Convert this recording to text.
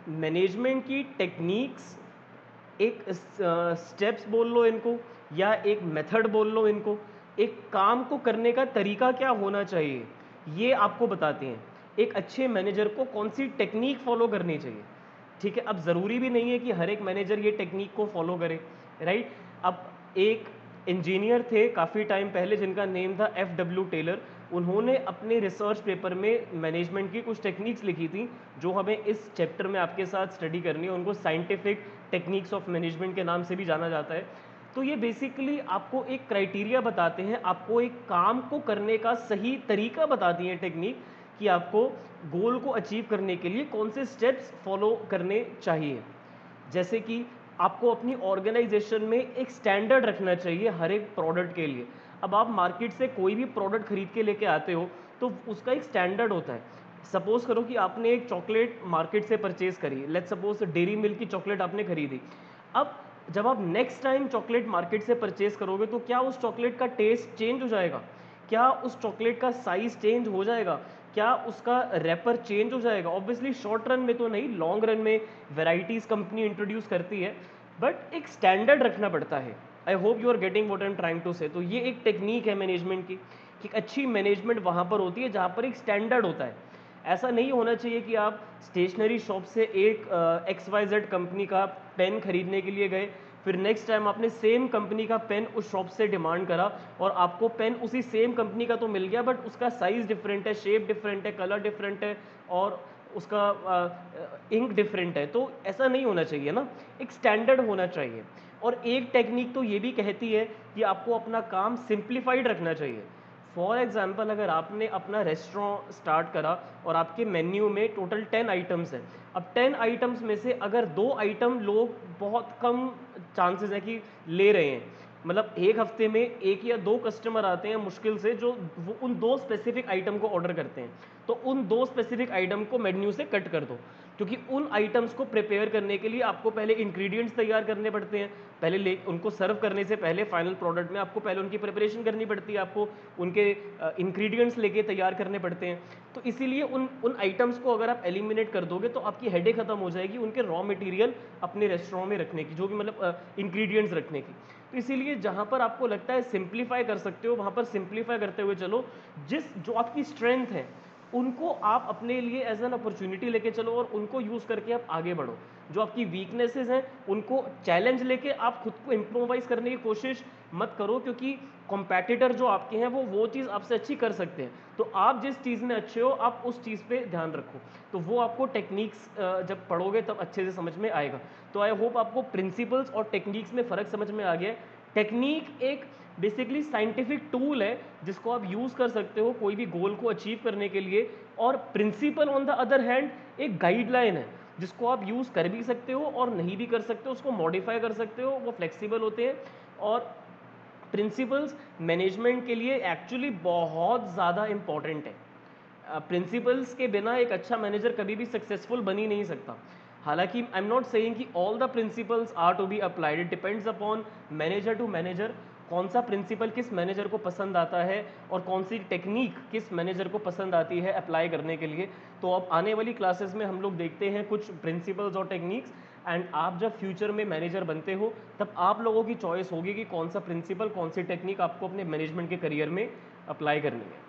Management की techniques, एक steps बोल लो इनको, या एक मेथड बोल लो इनको, एक काम को करने का तरीका क्या होना चाहिए, ये आपको बताते हैं एक अच्छे मैनेजर को कौन सी टेक्निक फॉलो करनी चाहिए। ठीक है, अब ज़रूरी भी नहीं है कि हर एक मैनेजर ये टेक्निक को फॉलो करे, राइट। अब एक इंजीनियर थे काफ़ी टाइम पहले जिनका नेम था F.W. टेलर, उन्होंने अपने रिसर्च पेपर में मैनेजमेंट की कुछ टेक्निक्स लिखी थी जो हमें इस चैप्टर में आपके साथ स्टडी करनी है। उनको साइंटिफिक टेक्निक्स ऑफ मैनेजमेंट के नाम से भी जाना जाता है। तो ये बेसिकली आपको एक क्राइटेरिया बताते हैं, आपको एक काम को करने का सही तरीका बताती है टेक्निक, कि आपको गोल को अचीव करने के लिए कौन से स्टेप्स फॉलो करने चाहिए। जैसे कि आपको अपनी ऑर्गेनाइजेशन में एक स्टैंडर्ड रखना चाहिए हर एक प्रोडक्ट के लिए। अब आप मार्केट से कोई भी प्रोडक्ट खरीद के लेके आते हो तो उसका एक स्टैंडर्ड होता है। सपोज करो कि आपने एक चॉकलेट मार्केट से परचेज करी, लेट्स सपोज डेयरी मिल्क की चॉकलेट आपने खरीदी। अब जब आप नेक्स्ट टाइम चॉकलेट मार्केट से परचेज करोगे तो क्या उस चॉकलेट का टेस्ट चेंज हो जाएगा, क्या उस चॉकलेट का साइज चेंज हो जाएगा, क्या उसका रैपर चेंज हो जाएगा? ऑब्वियसली शॉर्ट रन में तो नहीं, लॉन्ग रन में वैरायटीज कंपनी इंट्रोड्यूस करती है, बट एक स्टैंडर्ड रखना पड़ता है। I hope you are getting what I am trying to say. तो ये एक टेक्निक है मैनेजमेंट की, कि अच्छी मैनेजमेंट वहाँ पर होती है जहाँ पर एक स्टैंडर्ड होता है। ऐसा नहीं होना चाहिए कि आप स्टेशनरी शॉप से एक XYZ कंपनी का पेन खरीदने के लिए गए, फिर नेक्स्ट टाइम आपने सेम कंपनी का पेन उस शॉप से डिमांड करा और आपको पेन उसी सेम कंपनी का तो मिल गया, बट उसका साइज़ डिफरेंट है, शेप डिफरेंट है, कलर डिफरेंट है और उसका इंक डिफरेंट है। तो ऐसा नहीं होना चाहिए ना, एक स्टैंडर्ड होना चाहिए। और एक टेक्निक तो ये भी कहती है कि आपको अपना काम सिंप्लीफाइड रखना चाहिए। फॉर एग्जाम्पल, अगर आपने अपना रेस्टोरेंट स्टार्ट करा और आपके मेन्यू में टोटल 10 आइटम्स हैं, अब 10 आइटम्स में से अगर 2 आइटम लोग बहुत कम चांसेस है कि ले रहे हैं, मतलब एक हफ्ते में 1 या 2 कस्टमर आते हैं मुश्किल से जो वो उन 2 स्पेसिफिक आइटम को ऑर्डर करते हैं, तो उन 2 स्पेसिफिक आइटम को मेन्यू से कट कर दो, क्योंकि उन आइटम्स को प्रिपेयर करने के लिए आपको पहले इंग्रेडिएंट्स तैयार करने पड़ते हैं, पहले उनको सर्व करने से पहले फाइनल प्रोडक्ट में आपको पहले उनकी प्रिपरेशन करनी पड़ती है, आपको उनके इंग्रेडिएंट्स लेके तैयार करने पड़ते हैं। तो इसीलिए उन उन आइटम्स को अगर आप एलिमिनेट कर दोगे तो आपकी हेडेक खत्म हो जाएगी उनके रॉ मटेरियल अपने रेस्टोरेंट में रखने की, जो भी मतलब इंग्रेडिएंट्स रखने की। तो इसीलिए जहाँ पर आपको लगता है सिंप्लीफाई कर सकते हो वहाँ पर सिंप्लीफाई करते हुए चलो, जो आपकी स्ट्रेंथ है उनको आप अपने लिए एज एन अपॉर्चुनिटी लेके चलो और उनको यूज़ करके आप आगे बढ़ो। जो आपकी वीकनेसेस हैं उनको चैलेंज लेके आप खुद को इम्प्रोवाइज करने की कोशिश मत करो, क्योंकि कॉम्पेटिटर जो आपके हैं वो चीज़ आपसे अच्छी कर सकते हैं। तो आप जिस चीज़ में अच्छे हो आप उस चीज़ पे ध्यान रखो, तो वो आपको टेक्निक्स जब पढ़ोगे तब अच्छे से समझ में आएगा। तो आई होप आपको प्रिंसिपल्स और टेक्निक्स में फ़र्क समझ में आ गया है। टेक्निक एक बेसिकली साइंटिफिक टूल है जिसको आप यूज़ कर सकते हो कोई भी गोल को अचीव करने के लिए, और principal on the other hand एक गाइडलाइन है जिसको आप यूज़ कर भी सकते हो और नहीं भी कर सकते हो, उसको मॉडिफाई कर सकते हो, वो फ्लेक्सिबल होते हैं। और प्रिंसिपल्स मैनेजमेंट के लिए एक्चुअली बहुत ज़्यादा इंपॉर्टेंट है। प्रिंसिपल्स के बिना एक अच्छा मैनेजर कभी भी सक्सेसफुल बन ही नहीं सकता। हालांकि आई एम नॉट सेइंग कि all the principles are to be applied, it depends upon manager to manager, कौन सा प्रिंसिपल किस मैनेजर को पसंद आता है और कौन सी टेक्निक किस मैनेजर को पसंद आती है अप्लाई करने के लिए। तो अब आने वाली क्लासेस में हम लोग देखते हैं कुछ प्रिंसिपल्स और टेक्निक्स, एंड आप जब फ्यूचर में मैनेजर बनते हो तब आप लोगों की चॉइस होगी कि कौन सा प्रिंसिपल कौन सी टेक्निक आपको अपने मैनेजमेंट के करियर में अप्लाई करनी है।